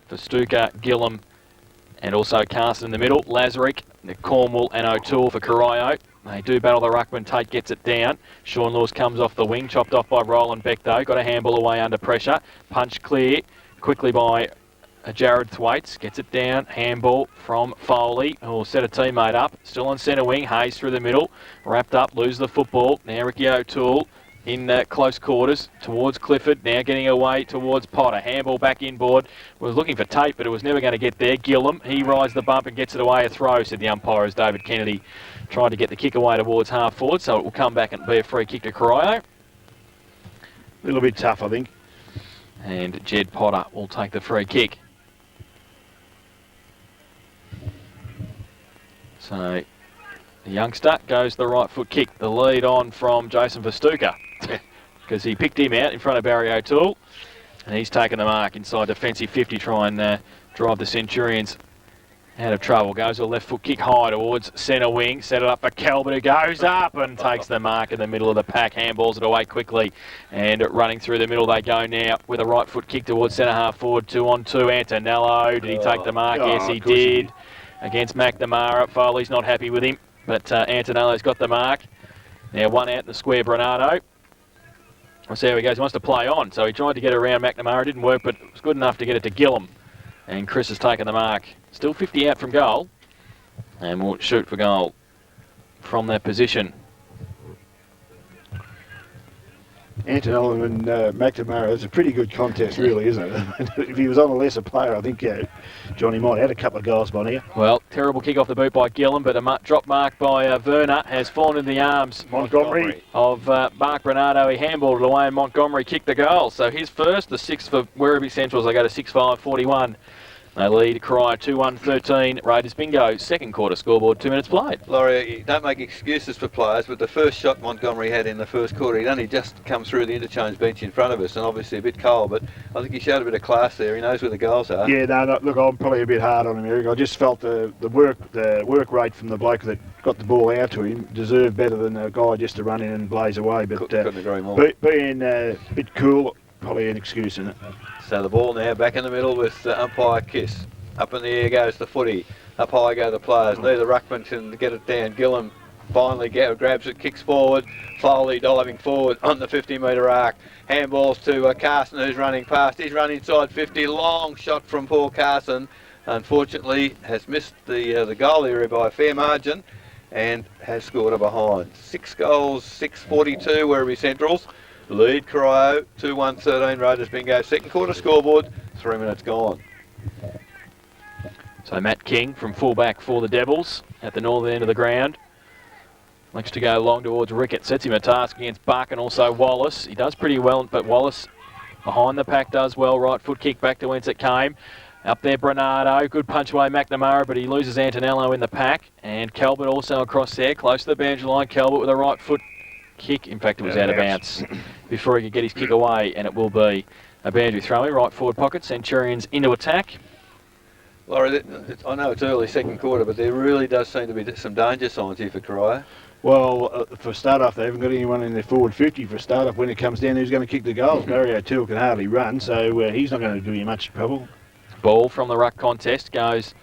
for Stuka, Gillum, and also Carson in the middle. Lazarick, Cornwall and O'Toole for Corio. They do battle the ruckman. Tate gets it down. Sean Lewis comes off the wing, chopped off by Roland Beck though. Got a handball away under pressure. Punch clear quickly by Jared Thwaites. Gets it down. Handball from Foley, who will set a teammate up. Still on centre wing. Hayes through the middle. Wrapped up. Lose the football. Now Ricky O'Toole in close quarters towards Clifford, now getting away towards Potter. Handball back inboard. Was looking for Tate, but it was never going to get there. Gillum, he rides the bump and gets it away. A throw, said the umpire, as David Kennedy tried to get the kick away towards half forward, so it will come back and be a free kick to Corio. A little bit tough, I think. And Jed Potter will take the free kick. So the youngster goes the right foot kick. The lead on from Jason Verstuka, because he picked him out in front of Barry O'Toole, and he's taken the mark inside defensive 50, try and drive the Centurions out of trouble. Goes a left foot kick high towards centre wing, set it up for Calvert, who goes up and takes the mark in the middle of the pack, handballs it away quickly, and running through the middle they go now with a right foot kick towards centre half forward, 2-on-2. Antonello, did he take the mark? Yes, he did. Against McNamara. Foley's not happy with him, but Antonello's got the mark. Now one out in the square, Bernardo. We'll see how he goes. He wants to play on, so he tried to get around McNamara. Didn't work, but it was good enough to get it to Gillum. And Chris has taken the mark. Still 50 out from goal, and will shoot for goal from that position. Antonello and McNamara, it's a pretty good contest, really, isn't it? If he was on a lesser player, I think Johnny might have had a couple of goals by now. Well, terrible kick off the boot by Gillum, but a drop mark by Werner has fallen in the arms Montgomery of Mark Bernardo. He handballed it away, and Montgomery kicked the goal. So his first, the sixth for Werribee Centrals. They go to 6-5-41. They lead Corio 2-1-13. Raiders bingo. Second quarter scoreboard, 2 minutes played. Laurie, you don't make excuses for players, but the first shot Montgomery had in the first quarter, he'd only just come through the interchange bench in front of us, and obviously a bit cold, but I think he showed a bit of class there. He knows where the goals are. Yeah, no, look, I'm probably a bit hard on him, Eric. I just felt the work rate from the bloke that got the ball out to him deserved better than a guy just to run in and blaze away. But couldn't agree more. Being a bit cool, probably an excuse in it. So the ball now back in the middle with umpire Kiss. Up in the air goes the footy. Up high go the players. Neither ruckman can get it down. Gillum finally grabs it, kicks forward. Foley diving forward on the 50-metre arc. Handballs to Carson, who's running past. He's run inside 50. Long shot from Paul Carson. Unfortunately, has missed the goal area by a fair margin and has scored a behind. 6 goals, 6-42 Werribee Centrals. Lead Corio 2-1-13 Raiders bingo. Second quarter scoreboard, 3 minutes gone. So Matt King from fullback for the Devils at the northern end of the ground. Likes to go long towards Rickett. Sets him a task against Buck and also Wallace. He does pretty well, but Wallace behind the pack does well. Right foot kick back to whence it came. Up there Bernardo. Good punch away McNamara, but he loses Antonello in the pack. And Calvert also across there, close to the boundary line. Calvert with a right foot kick. In fact, it was out of bounds before he could get his kick away, and it will be a boundary throw in. Right forward pocket. Centurions into attack. Laurie, I know it's early second quarter, but there really does seem to be some danger signs here for Corio. Well, for start off, they haven't got anyone in their forward 50 for start off. When it comes down, who's going to kick the goals? Barry O'Toole can hardly run, so he's not going to do you much trouble. Ball from the ruck contest goes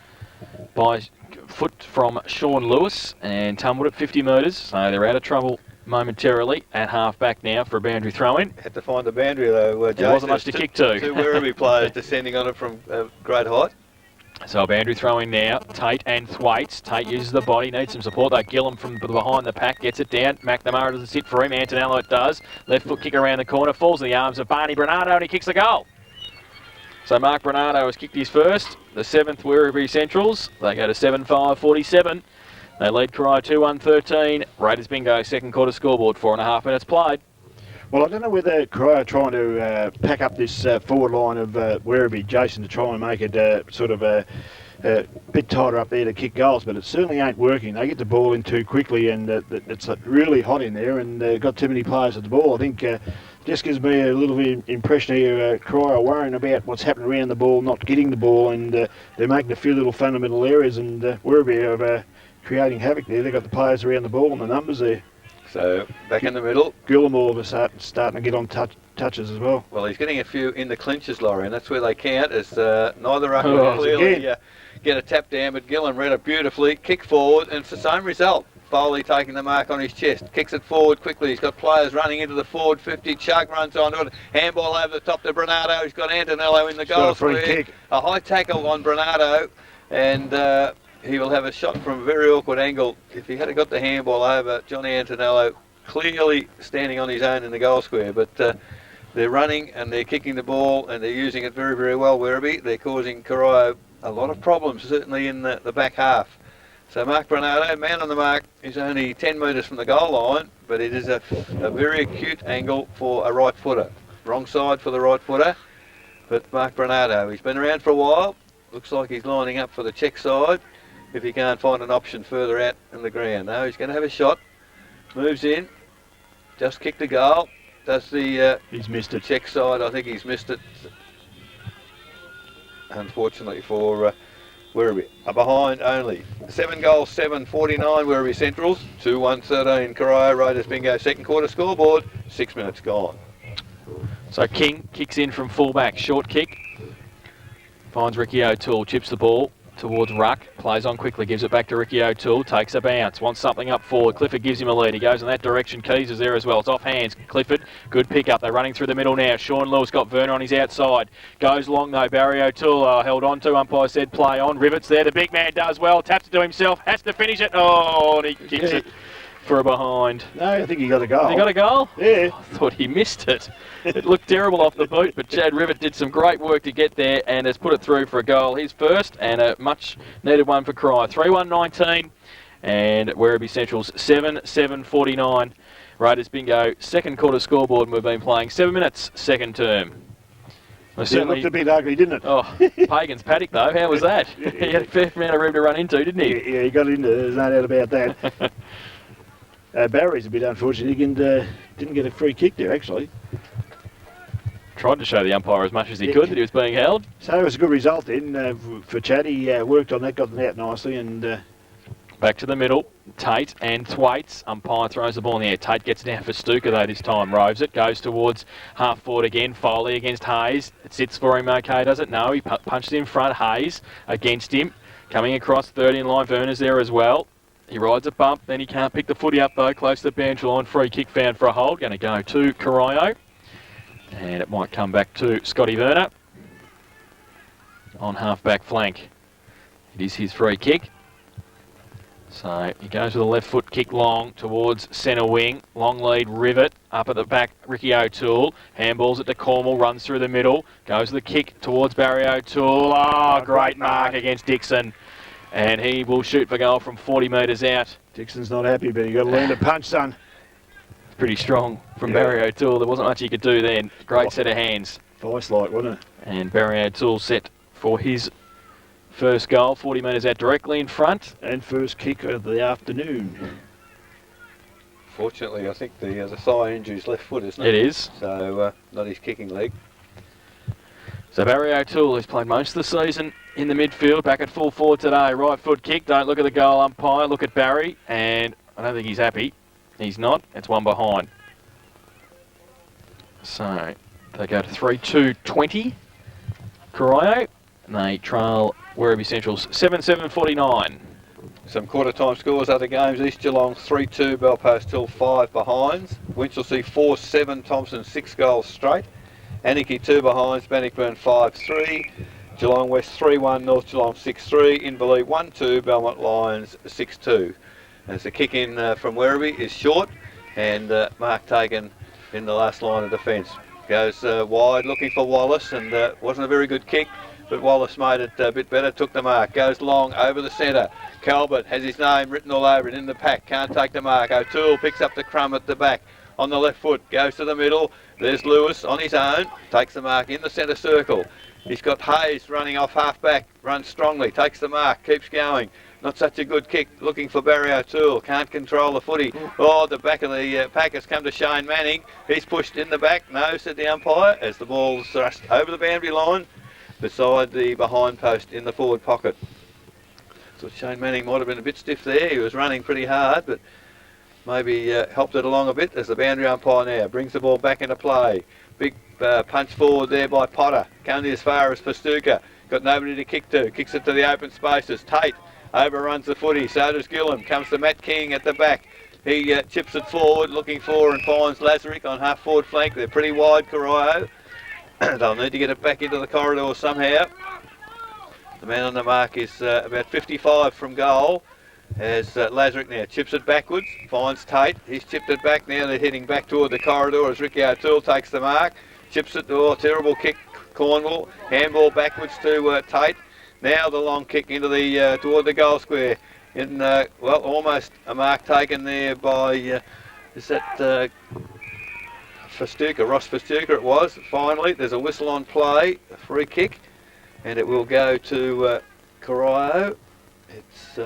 by foot from Sean Lewis and tumbled at 50 metres, so they're out of trouble momentarily at half back now for a boundary throw-in. Had to find the boundary though. There wasn't much to kick to. Two Werribee players descending on it from great height. So a boundary throw in now, Tate and Thwaites. Tate uses the body, needs some support though. Gillum from behind the pack gets it down. McNamara doesn't sit for him, Antonello it does. Left foot kick around the corner, falls in the arms of Barney Bernardo and he kicks the goal. So Mark Bernardo has kicked his first, the 7th Werribee Centrals. They go to 7-5-47. They lead Corio 2-1-13. Raiders bingo, second quarter scoreboard, 4.5 minutes played. Well, I don't know whether Corio are trying to pack up this forward line of Werribee, Jason, to try and make it sort of a bit tighter up there to kick goals, but it certainly ain't working. They get the ball in too quickly, and it's really hot in there, and got too many players at the ball. I think just gives me a little bit of impression here. Corio are worrying about what's happening around the ball, not getting the ball, and they're making a few little fundamental errors, and Werribee are creating havoc there. They've got the players around the ball and the numbers there. So back in the middle. Gillamore was starting to get on touches as well. Well, he's getting a few in the clinches, Laurie, and that's where they count, as neither ruckman Oh, clearly again. get a tap down, but Gillam read it beautifully, kick forward, and it's the same result. Foley taking the mark on his chest, kicks it forward quickly. He's got players running into the forward 50. Chug runs onto it. Handball over the top to Bernardo. He's got Antonello in the goal got a free square. kick. A high tackle on Bernardo, and he will have a shot from a very awkward angle. If he had got the handball over, Johnny Antonello clearly standing on his own in the goal square, but they're running and they're kicking the ball and they're using it very, very well, Werribee. They're causing Corio a lot of problems, certainly in the back half. So Mark Bernardo, man on the mark, is only 10 metres from the goal line, but it is a very acute angle for a right footer. Wrong side for the right footer, but Mark Bernardo, he's been around for a while. Looks like he's lining up for the check side if he can't find an option further out in the ground. No, he's going to have a shot. Moves in, just kicked the goal. Does the He's missed it. check side? I think he's missed it. Unfortunately for Werribee. A behind only. 7 goals, 7-49 Werribee Centrals. 2-1-13 Corio Raiders bingo. Second quarter scoreboard. 6 minutes gone. So King kicks in from fullback, short kick. Finds Ricky O'Toole, chips the ball towards Ruck, plays on quickly, gives it back to Ricky O'Toole, takes a bounce, wants something up forward. Clifford gives him a lead. He goes in that direction. Keys is there as well. It's off hands. Clifford, good pick up. They're running through the middle now. Sean Lewis got Werner on his outside. Goes long though. Barry O'Toole held on to. Umpire said play on. Rivets there. The big man does well. Taps it to himself. Has to finish it. Oh, and he kicks it for a behind. No, I think he got a goal. He got a goal? Yeah. I thought he missed it. It looked terrible off the boot, but Chad Rivet did some great work to get there and has put it through for a goal. His first and a much needed one for Corio. 3-1-19 and Werribee Central's 7-7-49. Raiders bingo, second quarter scoreboard, and we've been playing 7 minutes, second term. Well, It looked a bit ugly, didn't it? Oh, Pagan's paddock though, how was that? He had a fair amount of room to run into, didn't he? Yeah, he got into it. There's no doubt about that. Barry's a bit unfortunate. He didn't get a free kick there, actually. Tried to show the umpire as much as he could that he was being held. So it was a good result then for Chad. He worked on that, got it out nicely, and Back to the middle, Tate and Thwaites. Umpire throws the ball in the air. Tate gets it down for Stuka though this time. Roves it, goes towards half forward again. Foley against Hayes. It sits for him okay, does it? No, he punched it in front. Hayes against him. Coming across 30 in line. Werner's there as well. He rides a bump, then he can't pick the footy up though. Close to the boundary line. Free kick found for a hold. Going to go to Corio. And it might come back to Scotty Werner on half-back flank. It is his free kick. So he goes with a left foot kick long towards centre wing. Long lead, Rivet. Up at the back, Ricky O'Toole. Handballs it to Cornwall, runs through the middle. Goes with the kick towards Barry O'Toole. Oh, great mark against Dixon. And he will shoot for goal from 40 metres out. Dixon's not happy, but you got to learn to punch, son. Pretty strong from Barry O'Toole. There wasn't much he could do then. Great set of hands. Vice-like, wasn't it? And Barry O'Toole set for his first goal, 40 metres out directly in front. And first kick of the afternoon. Fortunately, I think the thigh injury's left foot, isn't it? It is. So, not his kicking leg. So Barry O'Toole, who's played most of the season in the midfield, back at full forward today. Right foot kick. Don't look at the goal umpire. Look at Barry. And I don't think he's happy. He's not. It's one behind. So they go to 3-2-20. Corio. And they trail Werribee Central's 7-7-49. Some quarter time scores, other games. East Geelong 3-2, Belpost Hill 5 behinds. Winchelsea 4-7, Thompson 6 goals straight. Anarchy 2 behinds, Bannockburn 5-3. Geelong West 3-1, North Geelong 6-3. Inverleigh 1-2, Belmont Lions 6-2. As the kick in from Werribee is short, and mark taken in the last line of defence. Goes wide looking for Wallace, and wasn't a very good kick, but Wallace made it a bit better, took the mark. Goes long over the centre. Calvert has his name written all over it in the pack, can't take the mark. O'Toole picks up the crumb at the back on the left foot, goes to the middle. There's Lewis on his own, takes the mark in the centre circle. He's got Hayes running off half back, runs strongly, takes the mark, keeps going. Not such a good kick, looking for Barry O'Toole, can't control the footy. Oh, the back of the pack has come to Shane Manning. He's pushed in the back, no, said the umpire, as the ball's thrust over the boundary line beside the behind post in the forward pocket. So Shane Manning might have been a bit stiff there, he was running pretty hard, but maybe helped it along a bit as the boundary umpire now brings the ball back into play. Big punch forward there by Potter. Only as far as Pastuca. Got nobody to kick to. Kicks it to the open spaces. Tate overruns the footy. So does Gillam. Comes to Matt King at the back. He chips it forward, looking for and finds Lazarick on half forward flank. They're pretty wide, Corio. They'll need to get it back into the corridor somehow. The man on the mark is about 55 from goal. As Lazarick now chips it backwards, finds Tate. He's chipped it back now. They're heading back toward the corridor as Ricky O'Toole takes the mark. Chips it. Oh, terrible kick, Cornwall. Handball backwards to Tate. Now the long kick into the toward the goal square. In well, almost a mark taken there by is that Pastuca, Ross Pastuca it was. Finally, there's a whistle on play, a free kick, and it will go to Corio. It's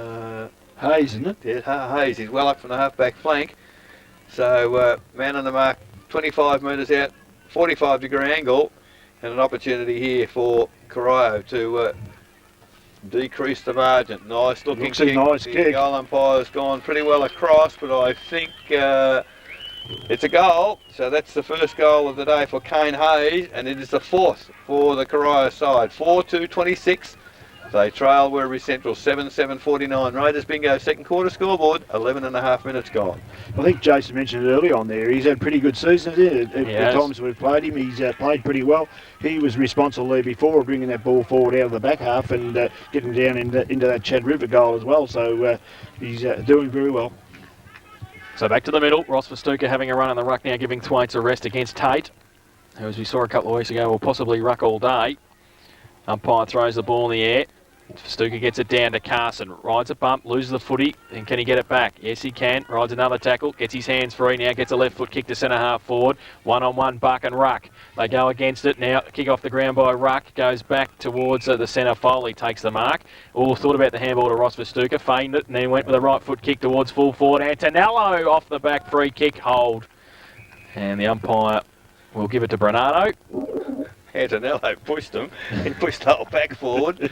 Hayes, isn't it? Yeah, Hayes. He's well up from the half-back flank. So man on the mark, 25 metres out, 45-degree angle, and an opportunity here for Corio to decrease the margin. Nice looking Looks a kick. nice the kick. Goal umpire's gone pretty well across, but I think it's a goal. So that's the first goal of the day for Kane Hayes, and it is the fourth for the Corio side. 4-2-26. They trail Werribee Central 7-7-49. Raiders bingo second quarter scoreboard, 11 and a half minutes gone. I think Jason mentioned it early on there. He's had pretty good seasons there. At Yes. the times we've played him, he's played pretty well. He was responsible there before bringing that ball forward out of the back half and getting down into that Chad River goal as well. So he's doing very well. So back to the middle. Ross Pastuca having a run on the ruck now, giving Thwaites a rest against Tate, who, as we saw a couple of weeks ago, will possibly ruck all day. Umpire throws the ball in the air. Pastuca gets it down to Carson. Rides a bump, loses the footy, and can he get it back? Yes, he can. Rides another tackle, gets his hands free. Now gets a left foot kick to centre half forward. One-on-one, Buck and Ruck. They go against it. Now kick off the ground by Ruck. Goes back towards the centre. Foley takes the mark. All thought about the handball to Ross Pastuca. Feigned it and then went with a right foot kick towards full forward. Antonello off the back, free kick, hold. And the umpire will give it to Bernardo. Antonello pushed him. He pushed the whole back forward.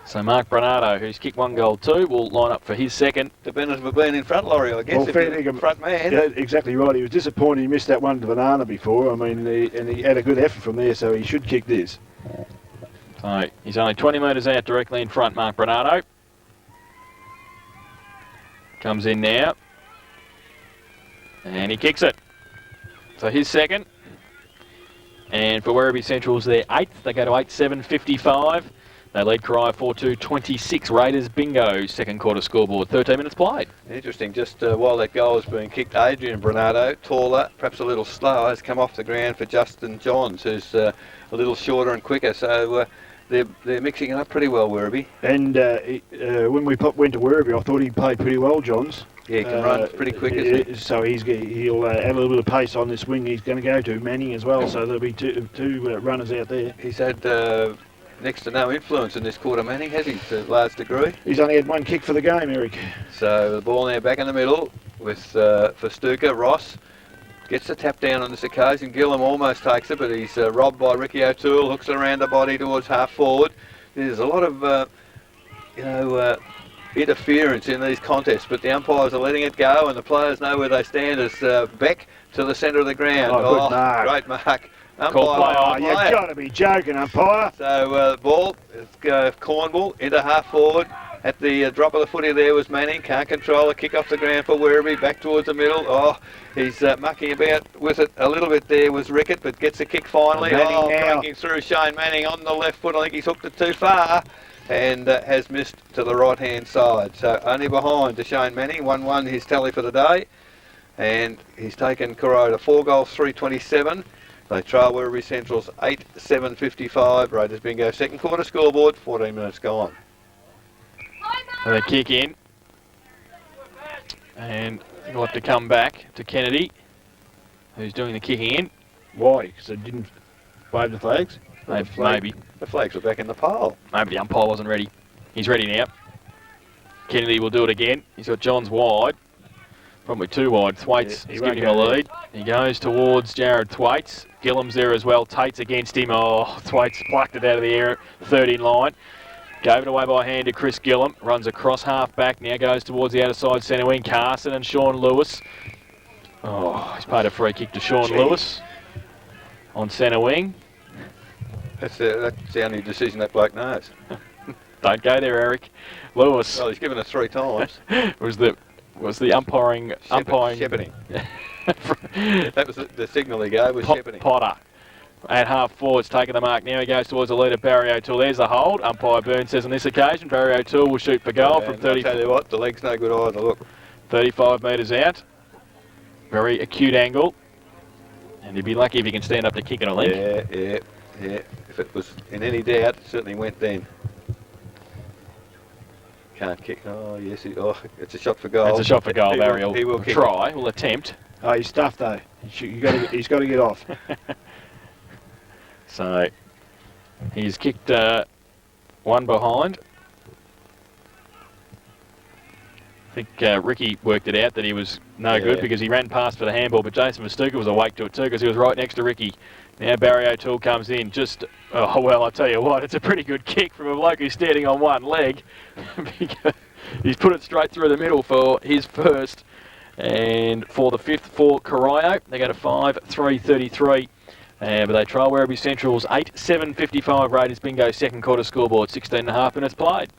So Mark Bernardo, who's kicked 1 goal too, will line up for his second. The benefit of being in front, Laurie, I guess. Well, if fair you're dinkum. the front man. Yeah, exactly right. He was disappointed he missed that one to Banana before. I mean, and he had a good effort from there, so he should kick this. So he's only 20 metres out directly in front, Mark Bernardo. Comes in now. And he kicks it. So his second. And for Werribee Central's their 8th. They go to 8-7-55. They lead Corio 4-2-26. Raiders bingo, second quarter scoreboard, 13 minutes played. Interesting, just while that goal was being kicked, Adrian Bernardo, taller, perhaps a little slower, has come off the ground for Justin Johns, who's a little shorter and quicker. So they're mixing it up pretty well, Werribee. And when we went to Werribee, I thought he played pretty well, Johns. Yeah, he can run pretty quick, isn't he? So he'll add a little bit of pace on this wing. He's going to go to Manning as well, so there'll be two runners out there. He's had next to no influence in this quarter, Manning, has he, to a large degree? He's only had 1 kick for the game, Eric. So the ball now back in the middle with Pastuca. Ross gets the tap down on this occasion. Gillam almost takes it, but he's robbed by Ricky O'Toole. Hooks it around the body towards half forward. There's a lot of, interference in these contests, but the umpires are letting it go, and the players know where they stand as Beck to the centre of the ground. Oh, good mark. Great mark. Call play Oh, on. you've got to be joking, umpire. So the ball, it's Cornwall into half forward. At the drop of the footy there was Manning. Can't control the kick off the ground for Werribee. Back towards the middle. Oh, he's mucking about with it a little bit there was Rickett, but gets a kick finally. Manning now. Breaking through Shane Manning on the left foot. I think he's hooked it too far and has missed to the right-hand side. So only behind to Shane Manning. 1-1 his tally for the day. And he's taken Corio to 4 goals, 3-27. They trail Werribee Central's 8-7-55. Raiders bingo second quarter scoreboard, 14 minutes gone. So they kick in. And we'll have to come back to Kennedy, who's doing the kicking in. Why? Because they didn't wave the flags? Maybe. The flags were back in the pole. Maybe the umpire wasn't ready. He's ready now. Kennedy will do it again. He's got Johns wide. Probably too wide. Thwaites Yeah, is he won't giving him a go there. lead. He goes towards Jared Thwaites. Gillam's there as well. Tate's against him. Oh, Thwaites plucked it out of the air. Third in line. Gave it away by hand to Chris Gillum. Runs across half back. Now goes towards the outer side centre wing. Carson and Sean Lewis. Oh, he's paid a free kick to Sean Lewis on centre wing. That's the only decision that bloke knows. Don't go there, Eric. Lewis. Well, he's given it 3 times. was the umpiring. Shepherding. That was the signal he gave, was shepherding. Potter. At half forwards, taking the mark. Now he goes towards the leader, Barry O'Toole. There's the hold. Umpire Burns says on this occasion, Barry O'Toole will shoot for goal from 30. I'll tell you what, the leg's no good either. Look, 35 metres out. Very acute angle. And he'd be lucky if he can stand up to kick it a link. Yeah. If it was in any doubt, it certainly went then. Can't kick. Oh, yes. It's a shot for goal. It's a shot for goal, Barry. He will try. Will attempt. Oh, he's stuffed though. He's got to get off. So he's kicked one behind. I think Ricky worked it out that he was no good because he ran past for the handball, but Jason Verstuka was awake to it too because he was right next to Ricky. Now Barry O'Toole comes in. Oh well, I tell you what, it's a pretty good kick from a bloke who's standing on one leg. He's put it straight through the middle for his first, and for the 5th for Corio. They go to 5-3-33. But they trial Werribee Central's 8-7-55 Raiders bingo second quarter scoreboard, 16.5 minutes played.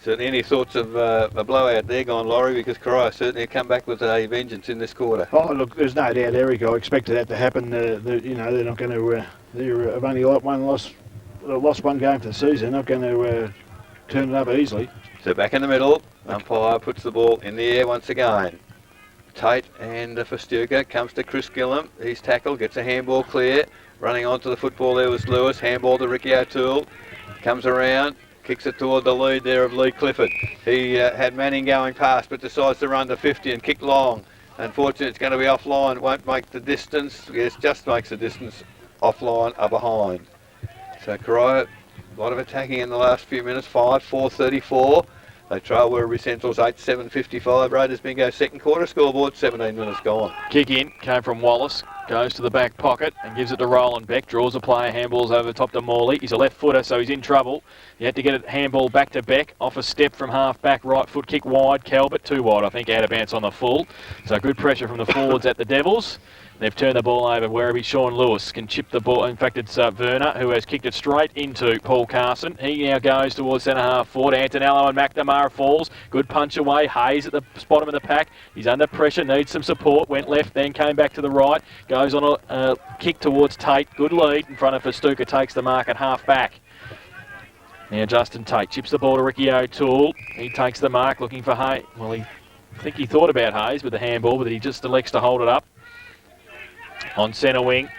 Certainly any thoughts of a blowout there gone, Laurie, because Corio certainly come back with a vengeance in this quarter. Oh, look, there's no doubt, Eric. I expected that to happen. They're not going to. They've only lost one game for the season. Not going to turn it up easily. So back in the middle, umpire puts the ball in the air once again. Tate and Verstuka comes to Chris Gillum. He's tackled, gets a handball clear. Running onto the football there was Lewis. Handball to Ricky O'Toole. Comes around, kicks it toward the lead there of Lee Clifford. He had Manning going past, but decides to run to 50 and kick long. Unfortunately, it's going to be offline. It won't make the distance. Yes, just makes the distance offline or behind. So Corio, a lot of attacking in the last few minutes. 5-4-34. They trail Werribee Central's 8-7-55. Raiders bingo second quarter scoreboard, 17 minutes gone. Kick in, came from Wallace, goes to the back pocket and gives it to Roland Beck. Draws a player, handballs over the top to Morley. He's a left footer, so he's in trouble. He had to get a handball back to Beck. Off a step from half back, right foot kick wide. Calvert too wide, I think, out of bounce on the full. So good pressure from the forwards at the Devils. They've turned the ball over. Werribee Sean Lewis can chip the ball. In fact, it's Werner who has kicked it straight into Paul Carson. He now goes towards centre half forward. Antonello and McNamara falls. Good punch away. Hayes at the bottom of the pack. He's under pressure, needs some support. Went left, then came back to the right. Goes on a kick towards Tate. Good lead in front of Verstuka. Takes the mark at half back. Now Justin Tate chips the ball to Ricky O'Toole. He takes the mark looking for Hayes. Well, I think he thought about Hayes with the handball, but he just elects to hold it up. On centre wing,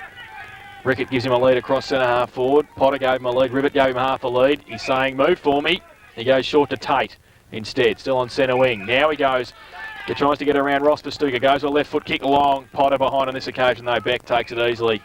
Rickett gives him a lead across centre half forward. Potter gave him a lead. Rivet gave him half a lead. He's saying, move for me. He goes short to Tate instead, still on centre wing. Now he goes, he tries to get around Ross Verstuka. Goes with a left foot kick long. Potter behind on this occasion though. Beck takes it easily.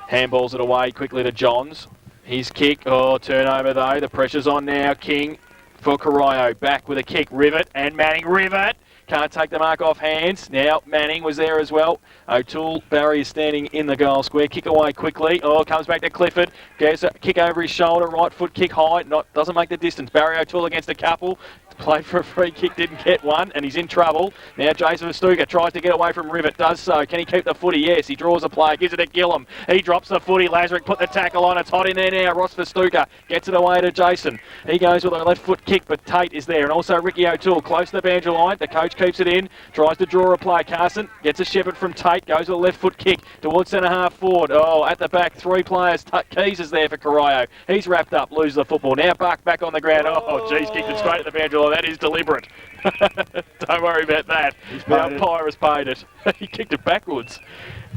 Handballs it away quickly to Johns. His kick, turnover though. The pressure's on now. King for Corio. Back with a kick. Rivet and Manning. Rivet. Can't take the mark off hands. Now Manning was there as well. O'Toole, Barry is standing in the goal square. Kick away quickly. Comes back to Clifford. Gets a kick over his shoulder. Right foot kick high. Doesn't make the distance. Barry O'Toole against a couple. Played for a free kick, didn't get one, and he's in trouble. Now Jason Verstuka tries to get away from Rivet, does so. Can he keep the footy? Yes, he draws a play, gives it to Gillum. He drops the footy. Lazarick put the tackle on. It's hot in there now. Ross Verstuka gets it away to Jason. He goes with a left foot kick, but Tate is there, and also Ricky O'Toole close to the boundary line. The coach keeps it in, tries to draw a play. Carson gets a shepherd from Tate, goes with a left foot kick towards centre half forward. At the back, 3 players. Keys is there for Corio. He's wrapped up, loses the football. Now Buck back on the ground. Geez, kicked it straight at the boundary line. That is deliberate. Don't worry about that. The umpire has paid it. He kicked it backwards.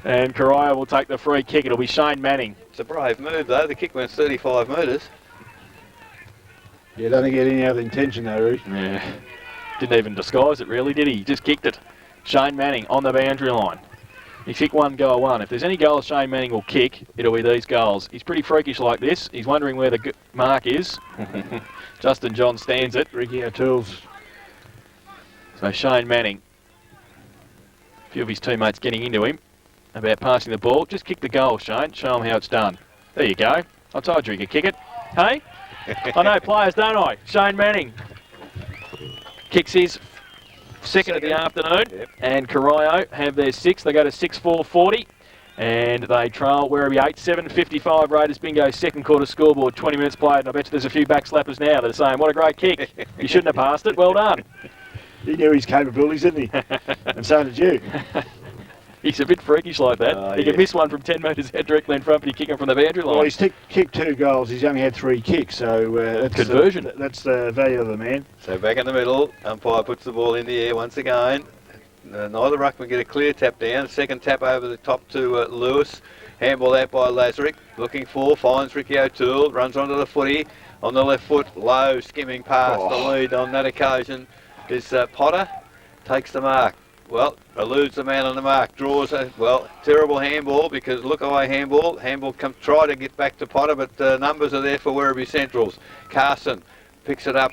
And Corio will take the free kick. It'll be Shane Manning. It's a brave move though. The kick went 35 metres. Yeah, don't get any other intention though, Ruth. Yeah. Didn't even disguise it really, did he? He just kicked it. Shane Manning on the boundary line. He kicked one, goal one. If there's any goals Shane Manning will kick, it'll be these goals. He's pretty freakish like this. He's wondering where the mark is. Justin John stands it. Ricky O'Toole's. So Shane Manning. A few of his teammates getting into him about passing the ball. Just kick the goal, Shane. Show him how it's done. There you go. I told you he could kick it. Hey? I know players, don't I? Shane Manning kicks his second of the afternoon, and Corio have their sixth. They go to 6-4-40, and they trail Werribee 8-7-55. Raiders bingo second quarter scoreboard, 20 minutes played, and I bet you there's a few backslappers now that are saying, what a great kick. You shouldn't have passed it. Well done. He knew his capabilities, didn't he? And so did you. He's a bit freakish like that. He can miss one from 10 metres out directly in front, but he kick him from the boundary line. Well, he's kicked 2 goals. He's only had 3 kicks, so that's conversion. That's the value of the man. So back in the middle, umpire puts the ball in the air once again. Neither ruckman get a clear tap down. Second tap over the top to Lewis. Handball out by Lazarick. Looking for, finds Ricky O'Toole. Runs onto the footy. On the left foot, low, skimming past the lead on that occasion is Potter. Takes the mark. Well, eludes the man on the mark, draws a, terrible handball because look away handball. Handball try to get back to Potter, but numbers are there for Werribee Centrals. Carson picks it up,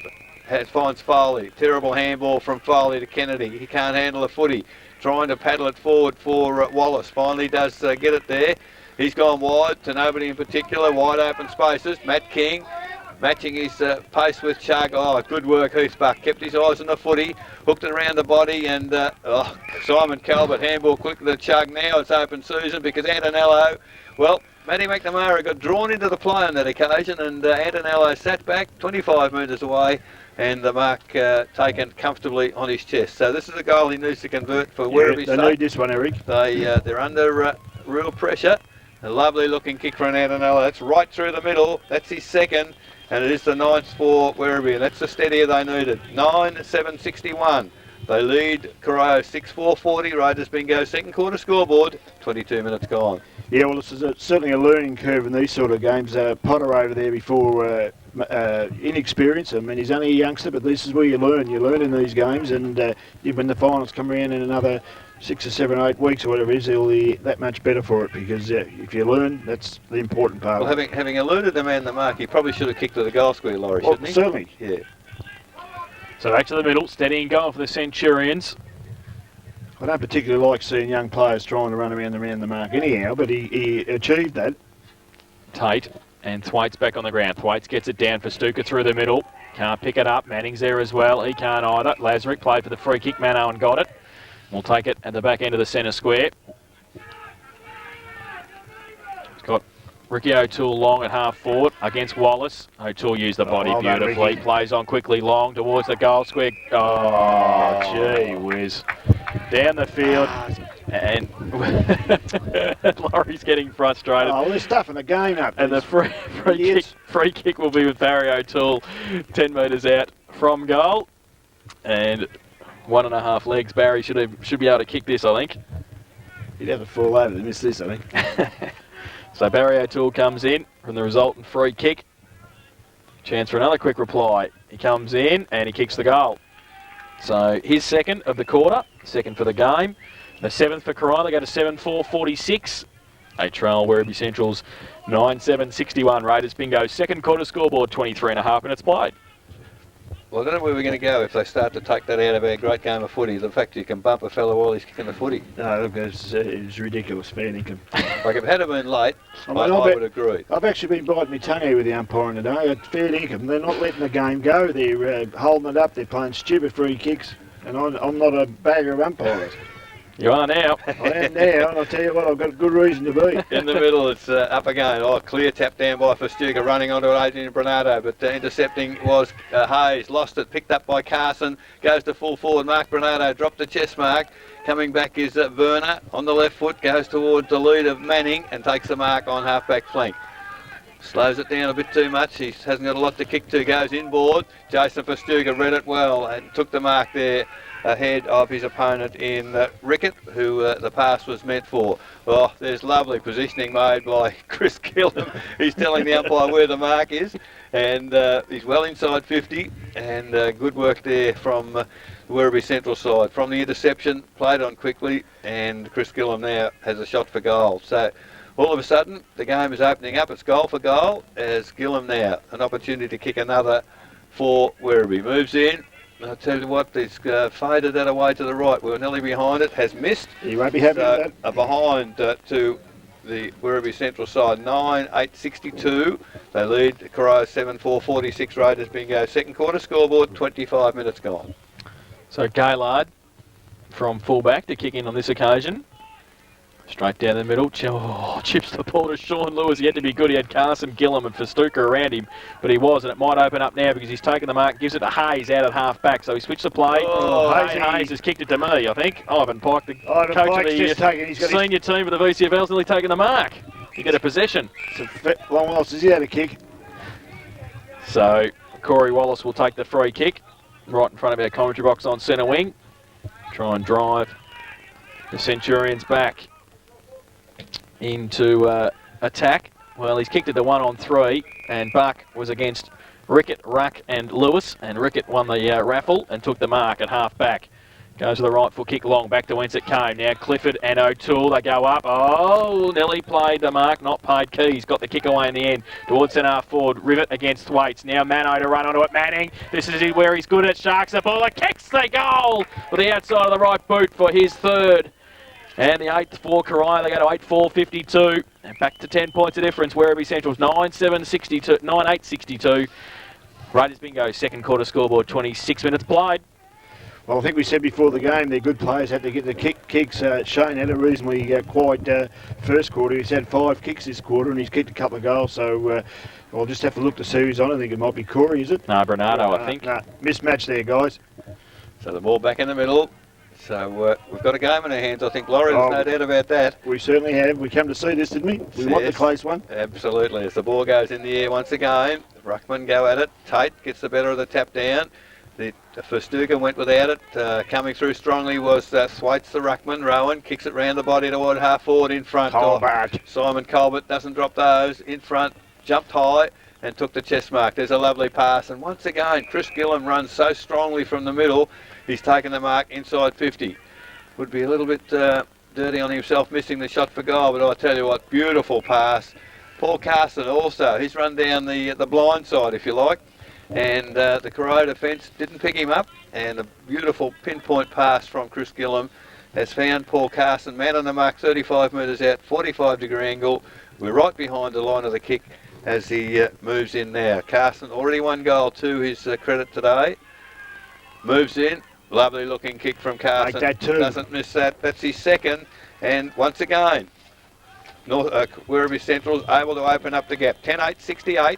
finds Foley. Terrible handball from Foley to Kennedy. He can't handle the footy. Trying to paddle it forward for Wallace. Finally does get it there. He's gone wide to nobody in particular. Wide open spaces. Matt King matching his pace with Chug. Oh, good work, Heathbuck. Kept his eyes on the footy, hooked it around the body, and Simon Calvert handball quick to the Chug. Now it's open season because Antonello, Matty McNamara got drawn into the play on that occasion, and Antonello sat back 25 metres away, and the mark taken comfortably on his chest. So this is a goal he needs to convert for Werribee. They need this one, Eric. They're under real pressure. A lovely looking kick from Antonello. That's right through the middle. That's his second. And it is the ninth for Werribee, and that's the steadier they needed. 9-7-61. They lead Corio 6-4-40. Raiders bingo second quarter scoreboard. 22 minutes gone. Yeah, well, this is certainly a learning curve in these sort of games. Potter over there before inexperience. I mean, he's only a youngster, but this is where you learn. You learn in these games, and when the finals come around in another 6 or 7 or 8 weeks or whatever it is, he'll be that much better for it because if you learn, that's the important part. Well, having eluded the man the mark, he probably should have kicked to the goal square, Laurie, shouldn't he? Certainly. Yeah. So back to the middle, steadying goal for the Centurions. I don't particularly like seeing young players trying to run around the mark anyhow, but he achieved that. Tate and Thwaites back on the ground. Thwaites gets it down for Stuka through the middle. Can't pick it up. Manning's there as well. He can't either. Lazarick played for the free kick. Mano and got it. We'll take it at the back end of the centre square. It's got Ricky O'Toole long at half forward against Wallace. O'Toole used the body beautifully. Plays on quickly long towards the goal square. Oh, gee whiz. Down the field. And Laurie's getting frustrated. Oh, they're stuffing the game up. And the free kick will be with Barry O'Toole 10 metres out from goal. And 1.5 legs. Barry should be able to kick this, I think. He'd have to fall over to miss this, I think. So Barry O'Toole comes in from the resultant free kick. Chance for another quick reply. He comes in and he kicks the goal. So his second of the quarter, second for the game. The seventh for Corio. They go to 7-4-46. They trail Werribee Central's 9-7-61. Raiders bingo second quarter scoreboard, 23.5 minutes played. Well, I don't know where we're going to go if they start to take that out of our great game of footy. The fact you can bump a fellow while he's kicking the footy. No, look, it's ridiculous, fair income. Like, if it had been late, I would agree. I've actually been biting my tongue here with the umpiring today. It's fair income. They're not letting the game go. They're holding it up. They're playing stupid free kicks. And I'm not a bagger of umpires. You are now. I am now, and I'll tell you what, I've got a good reason to be. In the middle, it's up again. Oh, clear tap down by Festuca, running onto it, Adrian Bernardo, but intercepting was Hayes. Lost it, picked up by Carson, goes to full forward. Mark Bernardo dropped the chest mark. Coming back is Werner on the left foot, goes towards the lead of Manning and takes the mark on half-back flank. Slows it down a bit too much. He hasn't got a lot to kick to. Goes inboard. Jason Festuca read it well and took the mark there ahead of his opponent in Rickett, who the pass was meant for. Oh, there's lovely positioning made by Chris Gillam. He's telling the umpire where the mark is, and he's well inside 50, and good work there from the Werribee Central side. From the interception, played on quickly, and Chris Gillam now has a shot for goal. So all of a sudden, the game is opening up. It's goal for goal as Gillam now an opportunity to kick another for Werribee. Moves in. I'll tell you what, he's faded that away to the right. We were nearly behind it, has missed. He won't be happy with that. A behind to the Werribee Central side 9-8-62. They lead Corio 7-4-46. Raiders bingo. Second quarter scoreboard, 25 minutes gone. So Gaylard from fullback to kick in on this occasion. Straight down the middle. Chips the ball to Sean Lewis. He had to be good. He had Carson, Gillum and Festuca around him, but he was, and it might open up now because he's taken the mark, gives it to Hayes out at half back. So he switched the play. Hayes has kicked it to me, I think. Ivan Pike, the coach of the senior team for the VCFL, is nearly taken the mark. He got a possession. Long Wallace, has he had a kick? So Corey Wallace will take the free kick right in front of our commentary box on centre wing. Try and drive the Centurions back into attack. Well, he's kicked it to 1-on-3, and Buck was against Rickett, Ruck and Lewis, and Rickett won the raffle and took the mark at half back. Goes to the right foot kick long, back to whence it came. Now Clifford and O'Toole, they go up. Oh, Nelly played the mark, not paid. Keys got the kick away in the end towards centre half forward. Rivet against Thwaites. Now Mano to run onto it. Manning, this is where he's good at. Sharks the ball, it kicks the goal with the outside of the right boot for his third. And the 8-4 Corio, they go to 8-4-52. And back to 10 points of difference. Werribee Central's 9-7-62, 9-8-62. Raiders bingo, second quarter scoreboard, 26 minutes played. Well, I think we said before the game, they're good players, had to get the kicks. Shane had a reasonably quiet first quarter. He's had 5 kicks this quarter and he's kicked a couple of goals. So I'll just have to look to see who's on. I think it might be Corey, is it? No, Bernardo, I think. Mismatch there, guys. So the ball back in the middle. So we've got a game in our hands, I think, Laurie. There's no doubt about that. We certainly have. We come to see this, didn't we? We want the close one. Absolutely. As the ball goes in the air once again, Ruckman go at it. Tate gets the better of the tap down. The Festuca went without it. Coming through strongly was Thwaites the Ruckman. Rowan kicks it round the body toward half forward in front. Colbert. Simon Colbert doesn't drop those. In front, jumped high and took the chest mark. There's a lovely pass. And once again, Chris Gillum runs so strongly from the middle. He's taken the mark inside 50. Would be a little bit dirty on himself missing the shot for goal, but I tell you what, beautiful pass. Paul Carson also, he's run down the blind side, if you like, and the Corio defence didn't pick him up, and a beautiful pinpoint pass from Chris Gillum has found Paul Carson, man on the mark, 35 metres out, 45-degree angle. We're right behind the line of the kick as he moves in now. Carson already one goal to his credit today. Moves in. Lovely looking kick from Carson. Like that too. Doesn't miss that. That's his second. And once again, Werribee Central's able to open up the gap. 10-8-68.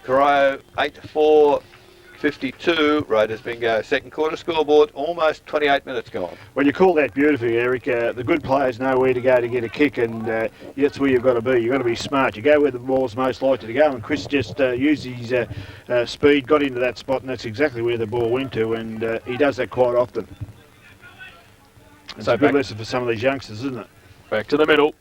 Corio 8-4-52. Raiders bingo. Second quarter scoreboard. Almost 28 minutes gone. Well, you call that beautifully, Eric. The good players know where to go to get a kick, and that's where you've got to be. You've got to be smart. You go where the ball's most likely to go, and Chris just used his speed, got into that spot, and that's exactly where the ball went to, and he does that quite often. It's a good lesson for some of these youngsters, isn't it? Back to the middle.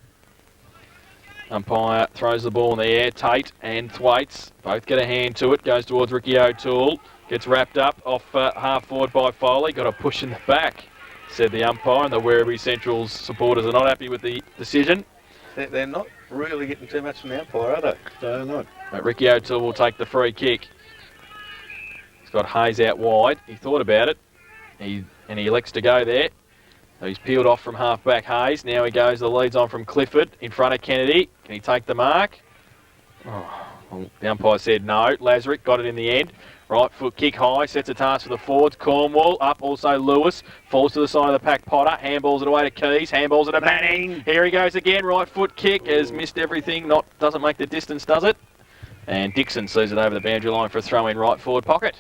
Umpire throws the ball in the air. Tate and Thwaites both get a hand to it. Goes towards Ricky O'Toole. Gets wrapped up off half forward by Foley. Got a push in the back, said the umpire. And the Werribee Central's supporters are not happy with the decision. They're not really getting too much from the umpire, are they? They're not. But Ricky O'Toole will take the free kick. He's got Hayes out wide. He thought about it. He elects to go there. So he's peeled off from half-back Hayes. Now he goes, the lead's on from Clifford in front of Kennedy. Can he take the mark? Oh, well, the umpire said no. Lazarick got it in the end. Right foot kick high, sets a task for the forwards. Cornwall up, also Lewis. Falls to the side of the pack, Potter. Handballs it away to Keys. Handballs it to Manning. Here he goes again. Right foot kick. Has missed everything. Doesn't make the distance, does it? And Dixon sees it over the boundary line for a throw in right forward pocket.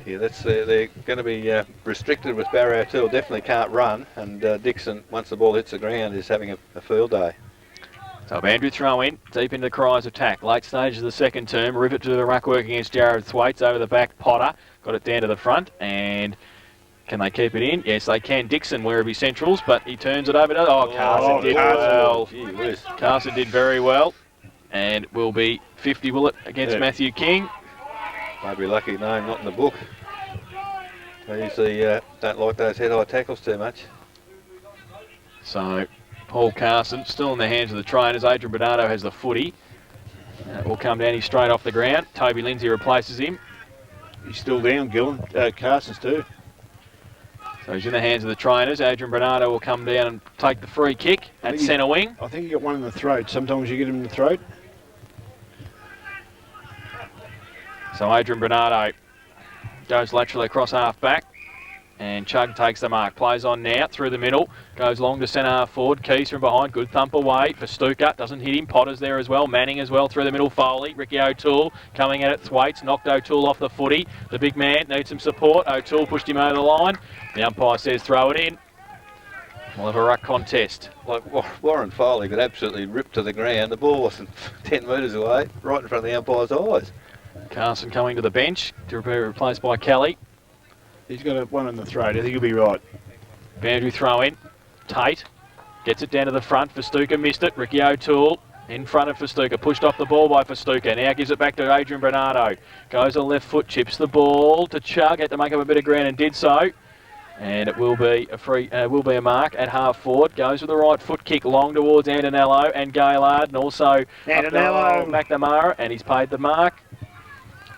Yeah, they're going to be restricted with Barry O'Toole. Definitely can't run, and Dixon, once the ball hits the ground, is having a field day. So Andrew throw in, deep into Corio's attack. Late stage of the second term. Rivet to the ruck work against Jared Thwaites over the back. Potter got it down to the front, and can they keep it in? Yes, they can. Dixon, Werribee Centrals, but he turns it over to... Carson did well. Carson did very well, and will be 50, will it, against Matthew King? Might be lucky, no, not in the book. They usually don't like those head-high tackles too much. So, Paul Carson still in the hands of the trainers. Adrian Bernardo has the footy. It will come down, he's straight off the ground. Toby Lindsay replaces him. He's still down, Gillen. Carson's too. So he's in the hands of the trainers. Adrian Bernardo will come down and take the free kick at centre wing. I think you got one in the throat. Sometimes you get him in the throat. So Adrian Bernardo goes laterally across half back. And Chug takes the mark. Plays on now through the middle. Goes long to centre half forward. Keys from behind. Good thump away for Stuka. Doesn't hit him. Potter's there as well. Manning as well through the middle. Foley. Ricky O'Toole coming at it. Thwaites knocked O'Toole off the footy. The big man needs some support. O'Toole pushed him over the line. The umpire says throw it in. We'll have a ruck contest. Like Warren Foley got absolutely ripped to the ground. The ball wasn't 10 metres away, right in front of the umpire's eyes. Carson coming to the bench to be replaced by Kelly. He's got one in the throat. I think he'll be right. Boundary throw in. Tate gets it down to the front. Festuca missed it. Ricky O'Toole in front of Festuca. Pushed off the ball by Festuca. Now gives it back to Adrian Bernardo. Goes on left foot. Chips the ball to Chug. Had to make up a bit of ground and did so. And it will be a free. Will be a mark at half forward. Goes with the right foot kick long towards Antonello and Gaylard, and also Antonello McNamara, and he's paid the mark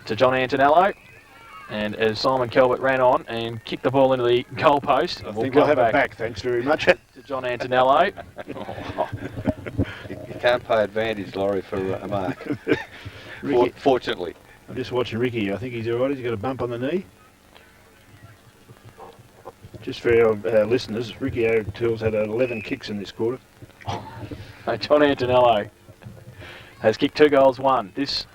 to John Antonello. And as Simon Calvert ran on and kicked the ball into the goal post, I think we'll have it back. Thanks very much. To John Antonello. You can't pay advantage, Laurie, for a mark. Fortunately. I'm just watching Ricky. I think he's all right. He's got a bump on the knee. Just for our listeners, Ricky O'Toole's had 11 kicks in this quarter. John Antonello has kicked 2 goals, 1. This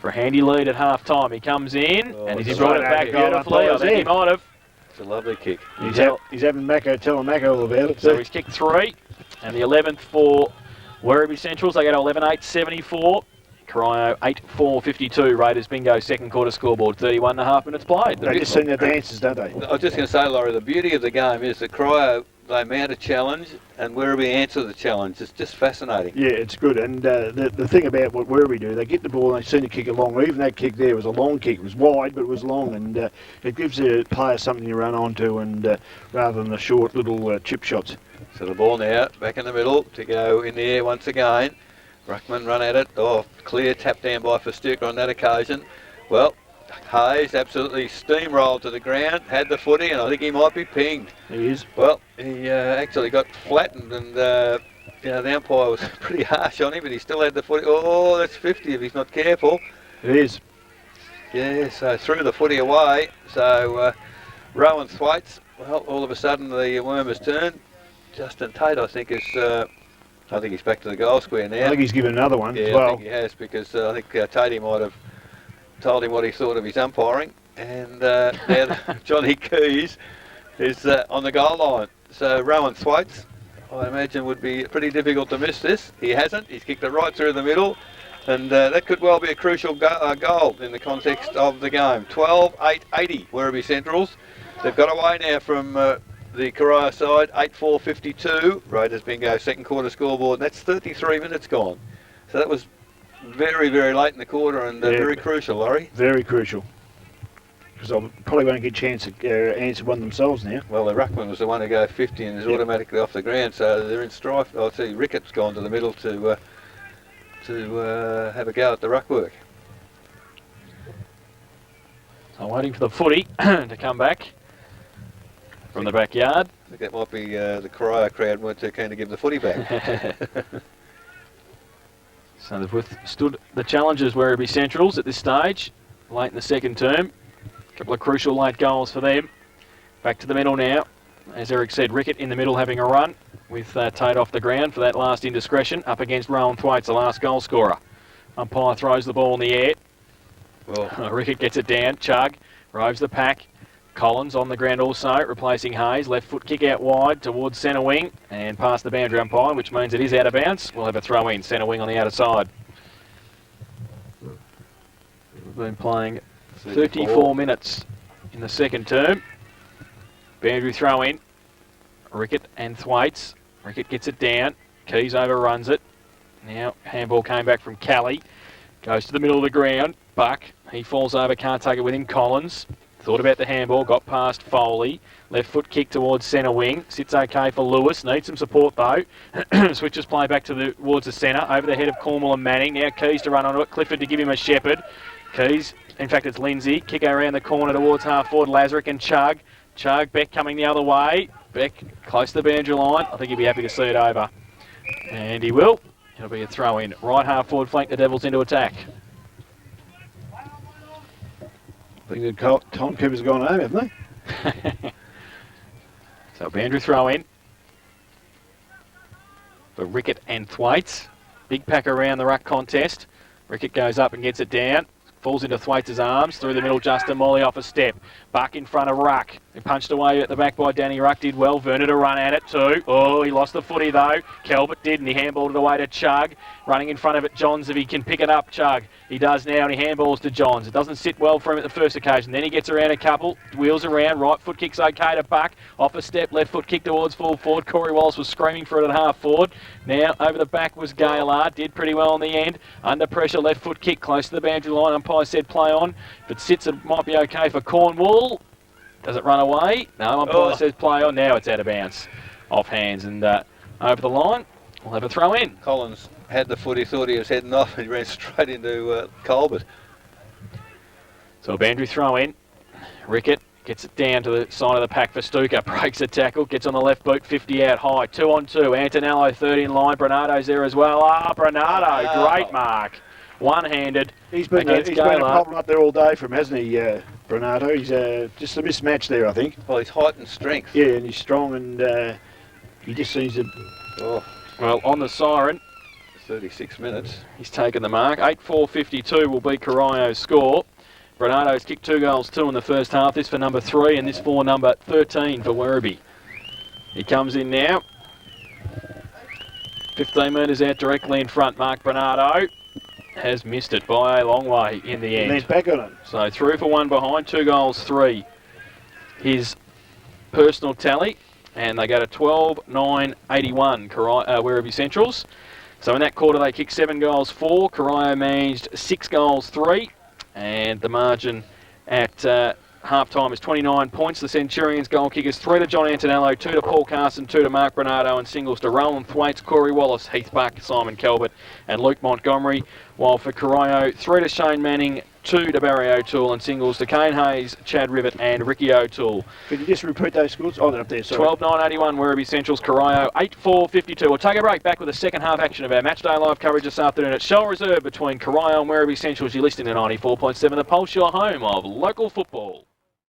for a handy lead at half time. He comes in and he's brought it back beautifully. I think he might have. It's a lovely kick. He's having Mako telling Mako all about it. So he's kicked 3, and the 11th for Werribee Centrals. They go to 11-8-74. Corio 8-4-52. Raiders bingo second quarter scoreboard. 31.5 minutes played. They just seen their dances, don't they? I was just going to say, Laurie, the beauty of the game is that Corio, they mount a challenge and Werribee answer the challenge. It's just fascinating. Yeah, it's good. And the thing about what Werribee do, they get the ball and they seem to kick it long. Even that kick there was a long kick. It was wide, but it was long. And it gives the player something to run onto, and rather than the short little chip shots. So the ball now back in the middle to go in the air once again. Ruckman run at it. Oh, clear tap down by Festuca on that occasion. Well, Hayes absolutely steamrolled to the ground, had the footy, and I think he might be pinged. He is. Well, he actually got flattened, and the umpire was pretty harsh on him, but he still had the footy. Oh, that's 50 if he's not careful. It is. Yeah, so threw the footy away. So Rowan Thwaites, well, all of a sudden the worm has turned. Justin Tate, I think, is... I think he's back to the goal square now. I think he's given another one as well. I think he has, because I think Tatey might have told him what he thought of his umpiring. And now Johnny Keys is on the goal line. So Rowan Thwaites, I imagine, would be pretty difficult to miss this. He hasn't. He's kicked it right through the middle. And that could well be a crucial goal in the context of the game. 12-8-80 Werribee Centrals. They've got away now from... the Corio side, 8-4-52. Raiders bingo second quarter scoreboard. And that's 33 minutes gone. So that was very, very late in the quarter, and very crucial, Laurie. Very crucial. Because they probably won't get a chance to answer one themselves now. Well, the ruckman was the one to go 50 and is automatically off the ground, so they're in strife. I see Rickett's gone to the middle to have a go at the ruck work. So waiting for the footy to come back from the backyard. I think that might be the Corio crowd weren't too keen to give the footy back. So they've withstood the challenges Werribee Centrals at this stage, late in the second term. A couple of crucial late goals for them. Back to the middle now. As Eric said, Rickett in the middle having a run with Tate off the ground for that last indiscretion up against Rowan Thwaites, the last goal scorer. Umpire throws the ball in the air. Well, Rickett gets it down. Chug roves the pack. Collins on the ground also, replacing Hayes. Left foot kick out wide towards centre wing and past the boundary umpire, which means it is out of bounds. We'll have a throw in, centre wing on the outer side. We've been playing 34 minutes in the second term. Boundary throw in. Rickett and Thwaites. Rickett gets it down. Keys overruns it. Now handball came back from Kelly. Goes to the middle of the ground. Buck. He falls over, can't take it with him. Collins. Thought about the handball, got past Foley. Left foot kick towards centre wing. Sits okay for Lewis. Needs some support though. Switches play back towards the centre. Over the head of Cornwall and Manning. Now Keys to run onto it. Clifford to give him a shepherd. Keys, in fact it's Lindsay. Kick around the corner towards half forward. Lazarick and Chug. Chug, Beck coming the other way. Beck close to the boundary line. I think he'll be happy to see it over. And he will. It'll be a throw in. Right half forward flank, the Devils into attack. I think the timekeeper's gone home, haven't they? So boundary throw in for Rickett and Thwaites. Big pack around the ruck contest. Rickett goes up and gets it down. Falls into Thwaites' arms. Through the middle, Justin Morley off a step. Buck in front of Ruck. He punched away at the back by Danny Ruck. Did well. Werner to run at it too. Oh, he lost the footy though. Calvert did, and he handballed it away to Chug. Running in front of it, Johns, if he can pick it up, Chug. He does now, and he handballs to Johns. It doesn't sit well for him at the first occasion. Then he gets around a couple. Wheels around. Right foot kick's okay to Buck. Off a step. Left foot kick towards full forward. Corey Wallace was screaming for it at half forward. Now over the back was Gaillard. Did pretty well in the end. Under pressure. Left foot kick close to the boundary line. Umpire said play on. If it sits, it might be okay for Cornwall. Does it run away? No, umpire says play on. Now it's out of bounds. Off hands and over the line. We'll have a throw in. Collins had the footy, thought he was heading off, and he ran straight into Colbert. So a boundary throw in. Rickett gets it down to the side of the pack for Stuka. Breaks a tackle, gets on the left boot, 50 out high. 2 on 2. Antonello 30 in line. Bernardo's there as well. Bernardo, great mark. One-handed. He's been a problem up there all day from, hasn't he, Bernardo? He's just a mismatch there, I think. Well, he's height and strength. Yeah, and he's strong, and he just seems to... Oh. Well, on the siren, 36 minutes. He's taken the mark. 8-4-52 will be Corio's score. Bernardo's kicked 2 goals, 2 in the first half. This for number 3 and this for number 13 for Werribee. He comes in now. 15 metres out directly in front. Mark Bernardo has missed it by a long way in the end. And he's back on it. So 3 for 1 behind, 2 goals, 3. His personal tally. And they go to 12-9-81, Werribee Centrals. So in that quarter they kicked 7 goals, 4. Corio managed 6 goals, 3. And the margin at half-time is 29 points. The Centurions goal kickers 3 to John Antonello, 2 to Paul Carson, 2 to Mark Bernardo, and singles to Roland Thwaites, Corey Wallace, Heath Buck, Simon Calvert, and Luke Montgomery. While for Corio, 3 to Shane Manning, 2 to Barry O'Toole, and singles to Kane Hayes, Chad Rivet, and Ricky O'Toole. Could you just repeat those scores? Oh, they're up there, sorry. 12-9-81, Werribee Centrals, Corio, 8-4-52. We'll take a break, back with the second half action of our Matchday Live coverage this afternoon at Shell Reserve between Corio and Werribee Centrals. You're listening to 94.7 The Pulse, your home of local football.